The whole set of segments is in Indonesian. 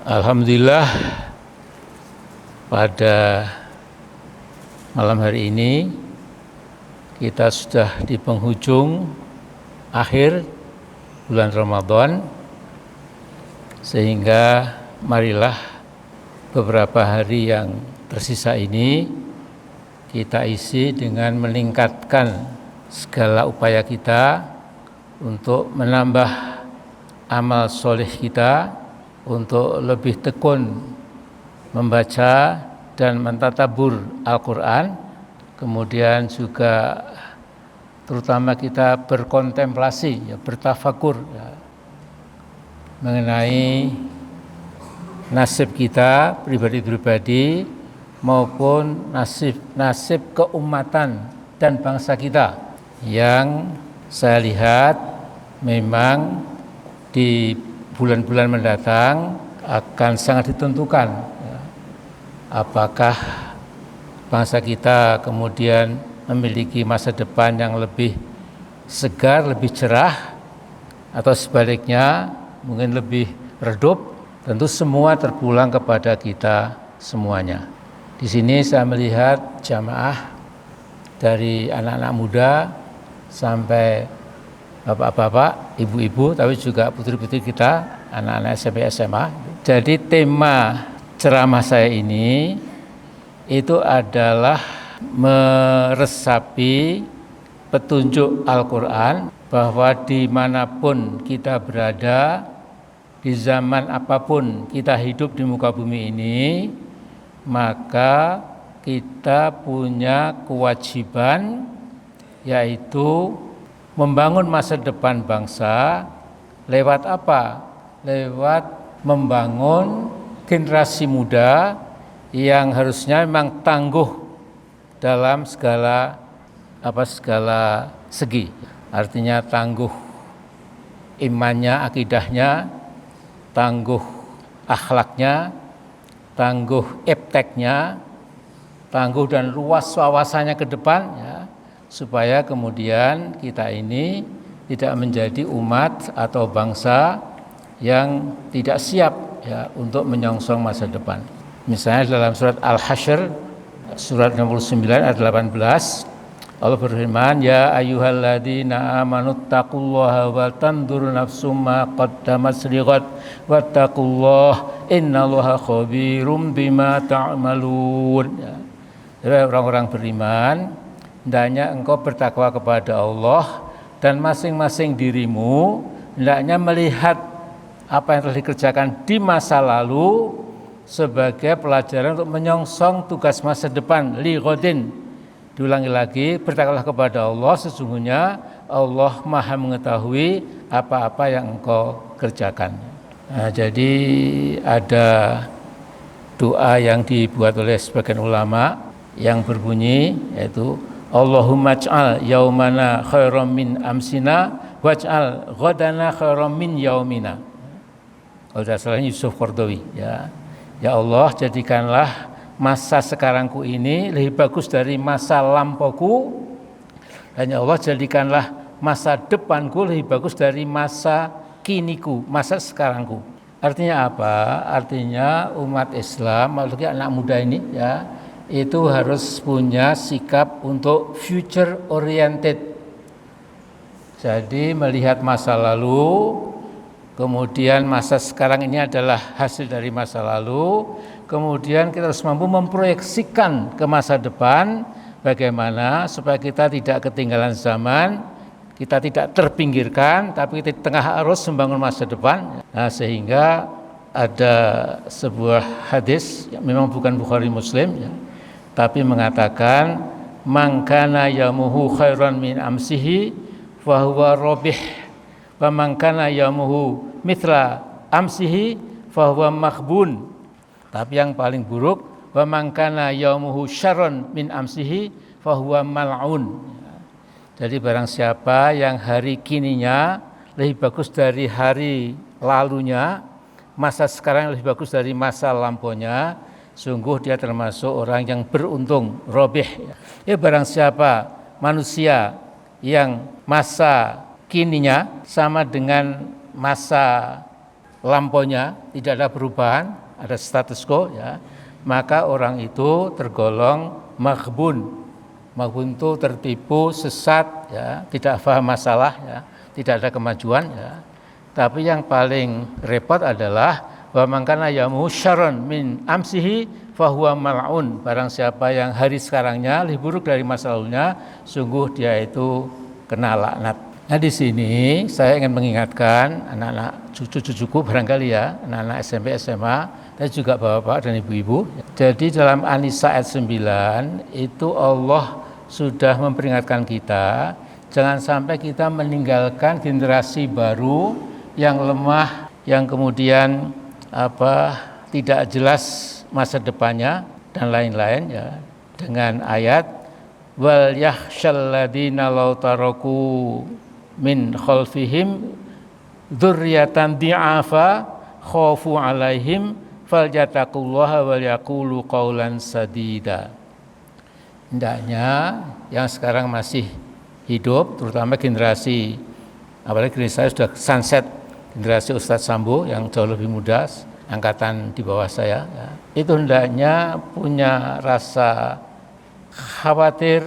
Alhamdulillah, pada malam hari ini kita sudah di penghujung akhir bulan Ramadan, sehingga marilah beberapa hari yang tersisa ini kita isi dengan meningkatkan segala upaya kita untuk menambah amal soleh kita, untuk lebih tekun membaca dan mentadabbur Al-Quran, kemudian juga terutama kita berkontemplasi, bertafakur mengenai nasib kita pribadi-pribadi maupun nasib keumatan dan bangsa kita, yang saya lihat memang di bulan-bulan mendatang akan sangat ditentukan apakah bangsa kita kemudian memiliki masa depan yang lebih segar, lebih cerah, atau sebaliknya mungkin lebih redup. Tentu semua terpulang kepada kita semuanya. Di sini saya melihat jamaah dari anak-anak muda sampai bapak-bapak, ibu-ibu, tapi juga putri-putri kita, anak-anak SMP SMA. Jadi tema ceramah saya ini itu adalah meresapi petunjuk Al-Quran, bahwa dimanapun kita berada, di zaman apapun kita hidup di muka bumi ini, maka kita punya kewajiban, yaitu membangun masa depan bangsa. Lewat apa? Lewat membangun generasi muda yang harusnya memang tangguh dalam segala segi. Artinya tangguh imannya, akidahnya, tangguh akhlaknya, tangguh ipteknya, tangguh dan luas wawasannya ke depan, supaya kemudian kita ini tidak menjadi umat atau bangsa yang tidak siap untuk menyongsong masa depan. Misalnya dalam surat Al-Hasyr, surat 69 ayat 18, Allah berfirman, ya ayyuhalladzina amanu taqullaha wal tanzur nafsum ma qaddamat lighad wattaqullaha innallaha khabirum bima ta'malun. Jadi orang-orang beriman, hendaknya engkau bertakwa kepada Allah, dan masing-masing dirimu hendaknya melihat apa yang telah dikerjakan di masa lalu sebagai pelajaran untuk menyongsong tugas masa depan. Lighadin, diulangi lagi, bertakwalah kepada Allah, sesungguhnya Allah Maha mengetahui apa-apa yang engkau kerjakan. Nah, jadi ada doa yang dibuat oleh sebagian ulama yang berbunyi, yaitu Allahumma ij'al yaumana khairam min amsina waj'al ghadana khairam min yaumina. Kalau tidak salah Yusuf Qaradawi, ya Allah, jadikanlah masa sekarangku ini lebih bagus dari masa lampauku, dan ya Allah, jadikanlah masa depanku lebih bagus dari masa kiniku, masa sekarangku. Artinya apa? Artinya umat Islam, apalagi anak muda ini itu harus punya sikap untuk future oriented. Jadi melihat masa lalu, kemudian masa sekarang ini adalah hasil dari masa lalu, kemudian kita harus mampu memproyeksikan ke masa depan, bagaimana supaya kita tidak ketinggalan zaman, kita tidak terpinggirkan, tapi kita di tengah arus membangun masa depan. Nah, sehingga ada sebuah hadis yang memang bukan Bukhari Muslim, tapi mengatakan man kana yamuhu khairan min amsihi fa huwa rabih wa man kana yamuhu mithla amsihi fa huwa makhbun. Tapi yang paling buruk, wa man kana yaumuhu syarrun min amsihi fa huwa mal'un. Jadi barang siapa yang hari kininya lebih bagus dari hari lalunya, masa sekarang lebih bagus dari masa lampaunya, sungguh dia termasuk orang yang beruntung, robih. Ya, barang siapa manusia yang masa kininya sama dengan masa lampaunya, tidak ada perubahan, ada status quo ya, maka orang itu tergolong maghbun. Maghbun itu tertipu, sesat ya, tidak paham masalah ya, tidak ada kemajuan ya. Tapi yang paling repot adalah wa man kana yamu syarran min amsihi fahuwa mal'un. Barang siapa yang hari sekarangnya lebih buruk dari masa lalunya, sungguh dia itu kena laknat. Nah di sini saya ingin mengingatkan anak-anak cucu-cucuku barangkali ya, anak-anak SMP, SMA, dan juga bapak-bapak dan ibu-ibu. Jadi dalam An-Nisa ayat 9 itu Allah sudah memperingatkan kita, jangan sampai kita meninggalkan generasi baru yang lemah, yang kemudian tidak jelas masa depannya dan lain-lain ya, dengan ayat wal yakhshal ladzina law taraku min khalfihim dzurriatan di'afa khafu alaihim falyattaqullaha wal yaqulu qaulan sadida. Hendaknya yang sekarang masih hidup, terutama generasi, apalagi generasi saya sudah sunset, generasi Ustadz Sambo yang jauh lebih muda, angkatan di bawah saya ya, itu hendaknya punya rasa khawatir,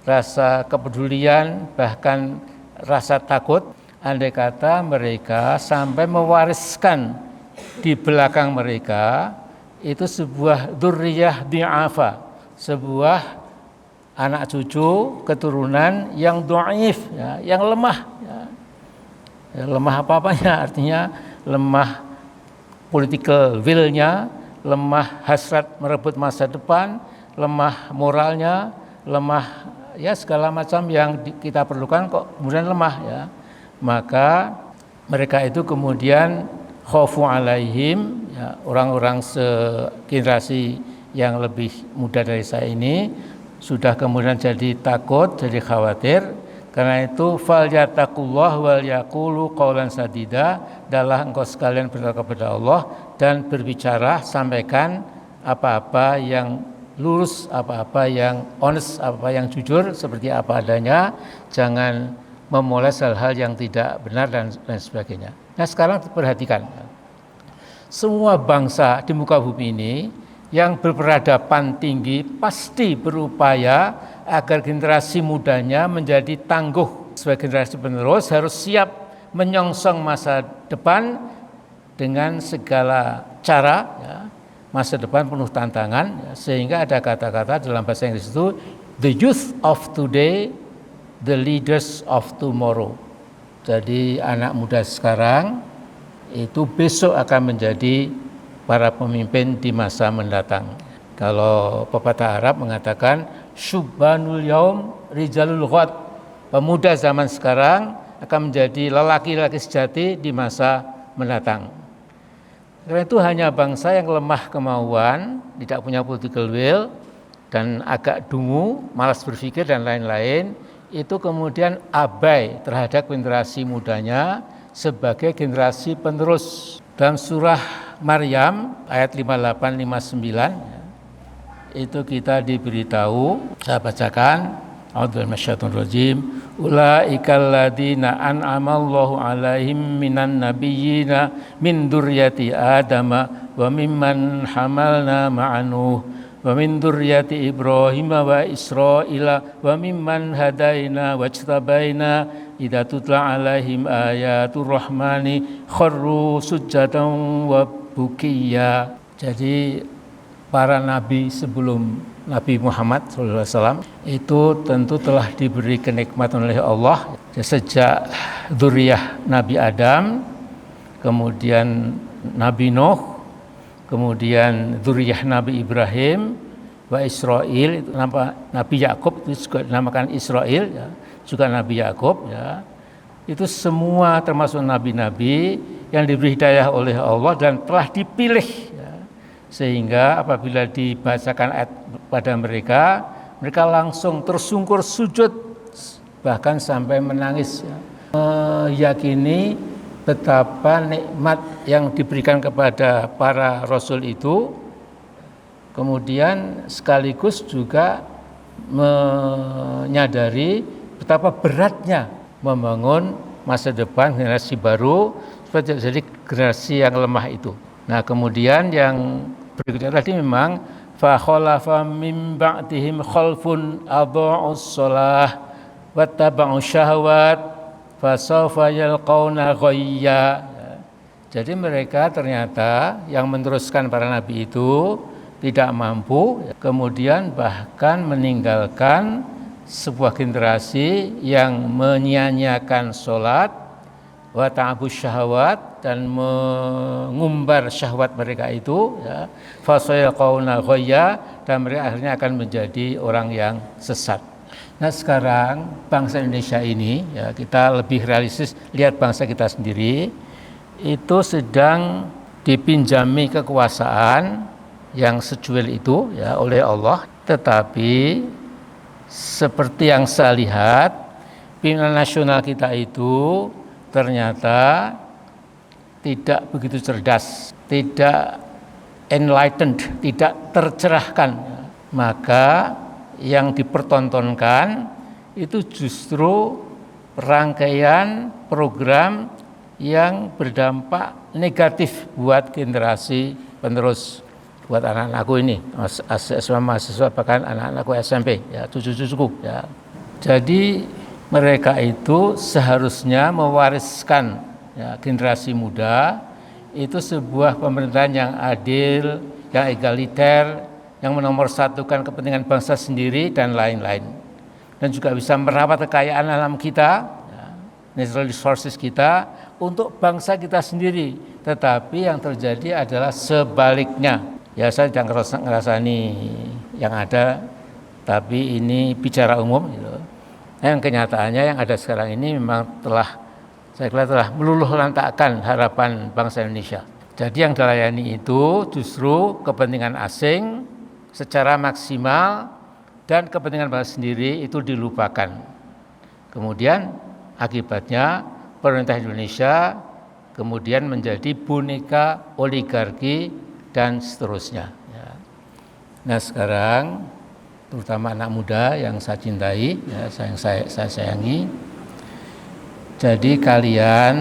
rasa kepedulian, bahkan rasa takut, andai kata mereka sampai mewariskan di belakang mereka itu sebuah dzurriyah di'afa, sebuah anak cucu keturunan yang dhaif ya, yang lemah ya. Ya, lemah apa-apanya, artinya lemah political will-nya, lemah hasrat merebut masa depan, lemah moralnya, lemah ya segala macam yang kita perlukan kok kemudian lemah ya. Maka mereka itu kemudian khaufu alaihim ya, orang-orang segenerasi yang lebih muda dari saya ini sudah kemudian jadi takut, jadi khawatir. Karena itu falyattaqullah wal yaqulu qaulan sadida, adalah engkau sekalian bertakwa kepada Allah dan berbicara, sampaikan apa-apa yang lurus, apa-apa yang honest, apa yang jujur, seperti apa adanya, jangan memoles hal-hal yang tidak benar dan sebagainya. Nah sekarang perhatikan, semua bangsa di muka bumi ini yang berperadaban tinggi pasti berupaya agar generasi mudanya menjadi tangguh sebagai generasi penerus, harus siap menyongsong masa depan dengan segala cara ya, masa depan penuh tantangan ya, sehingga ada kata-kata dalam bahasa Inggris itu the youth of today, the leaders of tomorrow. Jadi anak muda sekarang itu besok akan menjadi para pemimpin di masa mendatang. Kalau pepatah Arab mengatakan syubbanul yaum rijalul ghad, pemuda zaman sekarang akan menjadi lelaki-lelaki sejati di masa mendatang. Karena itu hanya bangsa yang lemah kemauan, tidak punya political will dan agak dungu, malas berpikir dan lain-lain, itu kemudian abai terhadap generasi mudanya sebagai generasi penerus. Dalam surah Maryam ayat 58-59 itu kita diberitahu, saya bacakan, a'udzubillahi minasyaitonir rajim, ulaikal ladzina an'amallahu alaihim minan nabiyyina min dzurriyyati adama wa mimman hamalna ma'anuh wa min dzurriyyati Ibrahim wa Israila wa mimman hadaina wajtabaina idza tutla alaihim ayatur rahmani kharru sujjadan wa bukiya. Jadi para nabi sebelum Nabi Muhammad SAW itu tentu telah diberi kenikmatan oleh Allah sejak dzurriyyah Nabi Adam, kemudian Nabi Nuh, kemudian dzurriyyah Nabi Ibrahim, wa Israil, itu Nabi Yakub itu juga dinamakan Israil ya, juga Nabi Yakub ya. Itu semua termasuk nabi-nabi yang diberi hidayah oleh Allah dan telah dipilih ya. Sehingga apabila dibacakan ayat pada mereka, mereka langsung tersungkur sujud bahkan sampai menangis ya. Meyakini betapa nikmat yang diberikan kepada para rasul itu, kemudian sekaligus juga menyadari betapa beratnya membangun masa depan generasi baru supaya tidak jadi generasi yang lemah itu. Nah, kemudian yang berikutnya tadi memang fa khalafa min ba'dihim khalfun adha'us shalah wattaba'u syahwat fasawfa yalqauna ghayya. Jadi mereka ternyata yang meneruskan para nabi itu tidak mampu, kemudian bahkan meninggalkan sebuah generasi yang menyia-nyiakan sholat, wa ta'abus syahwat, dan mengumbar syahwat mereka itu, ya, fasayaqauna ghayya, dan mereka akhirnya akan menjadi orang yang sesat. Nah, sekarang bangsa Indonesia ini, ya, kita lebih realistis lihat bangsa kita sendiri, itu sedang dipinjami kekuasaan yang secuil itu, ya, oleh Allah, tetapi seperti yang saya lihat, pimpinan nasional kita itu ternyata tidak begitu cerdas, tidak enlightened, tidak tercerahkan. Maka yang dipertontonkan itu justru rangkaian program yang berdampak negatif buat generasi penerus, buat anak-anakku ini, mahasiswa, bahkan anak-anakku SMP, ya, cucu-cucuku, ya. Jadi mereka itu seharusnya mewariskan, ya, generasi muda itu sebuah pemerintahan yang adil, yang egaliter, yang menomorsatukan kepentingan bangsa sendiri dan lain-lain, dan juga bisa merawat kekayaan alam kita, ya, natural resources kita untuk bangsa kita sendiri. Tetapi yang terjadi adalah sebaliknya. Ya, saya tidak ngerasani yang ada, tapi ini bicara umum gitu. Yang kenyataannya yang ada sekarang ini memang saya kira telah meluluh lantakkan harapan bangsa Indonesia. Jadi yang dilayani itu justru kepentingan asing secara maksimal, dan kepentingan bangsa sendiri itu dilupakan. Kemudian akibatnya pemerintah Indonesia kemudian menjadi boneka oligarki dan seterusnya, ya. Nah, sekarang terutama anak muda yang saya cintai, ya, saya sayangi, jadi kalian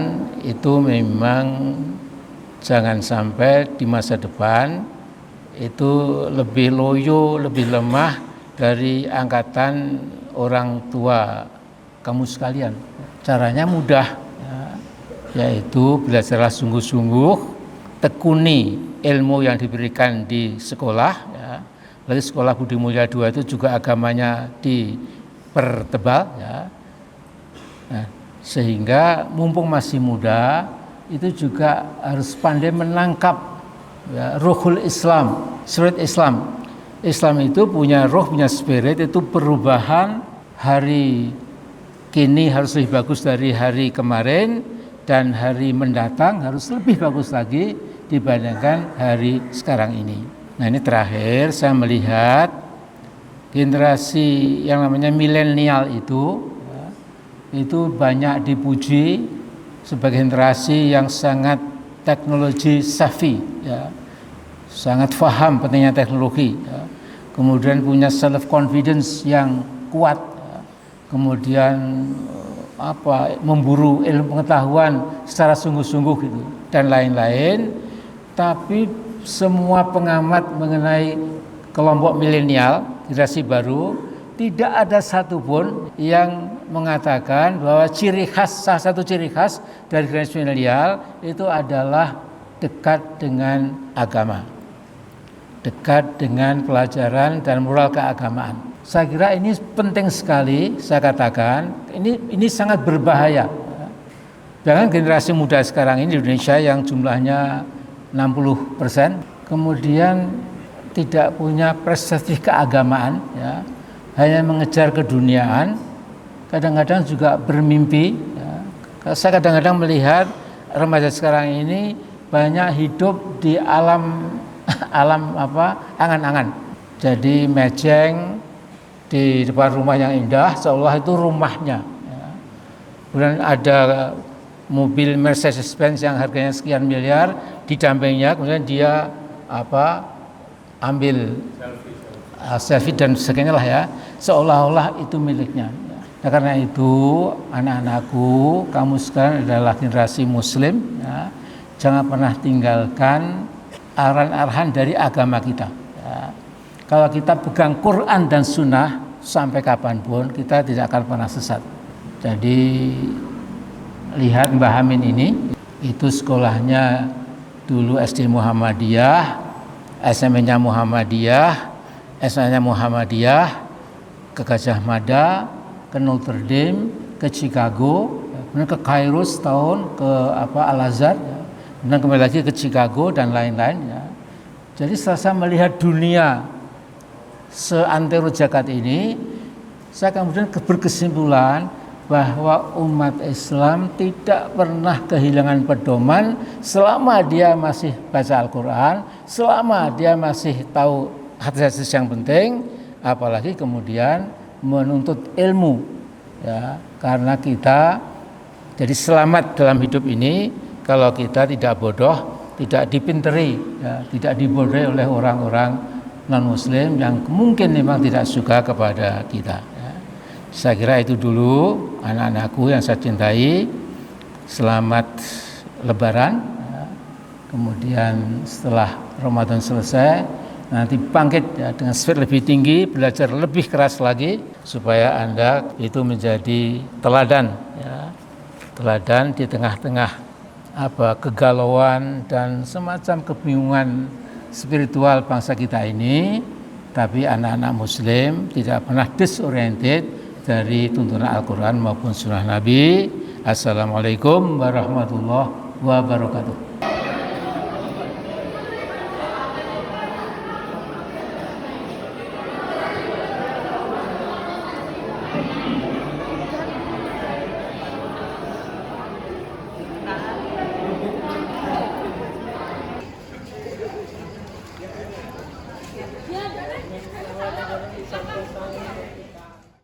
itu memang jangan sampai di masa depan itu lebih loyo, lebih lemah dari angkatan orang tua kamu sekalian. Caranya mudah, ya, yaitu belajarlah sungguh-sungguh, tekuni ilmu yang diberikan di sekolah, ya. Lalu sekolah Budi Mulya II itu juga agamanya dipertebal, ya. Nah, sehingga mumpung masih muda itu juga harus pandai menangkap, ya, ruhul Islam, spirit Islam. Islam itu punya ruh, punya spirit, itu perubahan hari kini harus lebih bagus dari hari kemarin, dan hari mendatang harus lebih bagus lagi dibandingkan hari sekarang ini. Nah, ini terakhir saya melihat generasi yang namanya milenial itu, ya, itu banyak dipuji sebagai generasi yang sangat teknologi savvy, ya, sangat paham pentingnya teknologi, ya. Kemudian punya self confidence yang kuat, ya. Kemudian memburu ilmu pengetahuan secara sungguh-sungguh gitu, dan lain-lain. Tapi semua pengamat mengenai kelompok milenial, generasi baru, tidak ada satupun yang mengatakan bahwa salah satu ciri khas dari generasi milenial itu adalah dekat dengan agama, dekat dengan pelajaran dan moral keagamaan. Saya kira ini penting sekali, saya katakan, ini sangat berbahaya. Jangan generasi muda sekarang ini di Indonesia yang jumlahnya 60%, kemudian tidak punya perspektif keagamaan, ya, hanya mengejar keduniaan, kadang-kadang juga bermimpi, ya. Saya kadang-kadang melihat remaja sekarang ini banyak hidup di alam angan-angan. Jadi mejeng di depan rumah yang indah, seolah itu rumahnya, ya. Kemudian ada mobil Mercedes-Benz yang harganya sekian miliar, didampingnya, kemudian dia ambil selfie dan sebagainya lah, ya, seolah-olah itu miliknya, ya. Nah, karena itu anak-anakku, kamu sekarang adalah generasi muslim, ya, jangan pernah tinggalkan arahan-arahan dari agama kita. Ya. Kalau kita pegang Quran dan Sunnah sampai kapanpun kita tidak akan pernah sesat. Jadi lihat Mbah Amin ini, itu sekolahnya dulu SD Muhammadiyah, SMP-nya Muhammadiyah, SMA-nya Muhammadiyah, ke Gajah Mada, ke Notre Dame, ke Chicago, kemudian ke Kairo setahun, ke Al-Azhar, ya. Kemudian kembali lagi ke Chicago dan lain-lain. Ya. Jadi setelah saya melihat dunia seantero jagat ini, saya kemudian berkesimpulan bahwa umat Islam tidak pernah kehilangan pedoman selama dia masih baca Al-Quran, selama dia masih tahu hadis-hadis yang penting, apalagi kemudian menuntut ilmu, ya, karena kita jadi selamat dalam hidup ini kalau kita tidak bodoh, tidak dipinteri, ya, tidak dibodohi oleh orang-orang non-muslim yang mungkin memang tidak suka kepada kita. Ya. Saya kira itu dulu anak-anakku yang saya cintai. Selamat Lebaran. Ya. Kemudian setelah Ramadan selesai, nanti bangkit, ya, dengan spirit lebih tinggi, belajar lebih keras lagi supaya Anda itu menjadi teladan, ya, teladan di tengah-tengah kegalauan dan semacam kebingungan spiritual bangsa kita ini, tapi anak-anak Muslim tidak pernah disoriented dari tuntunan Al-Quran maupun Sunnah Nabi. Assalamualaikum warahmatullahi wabarakatuh.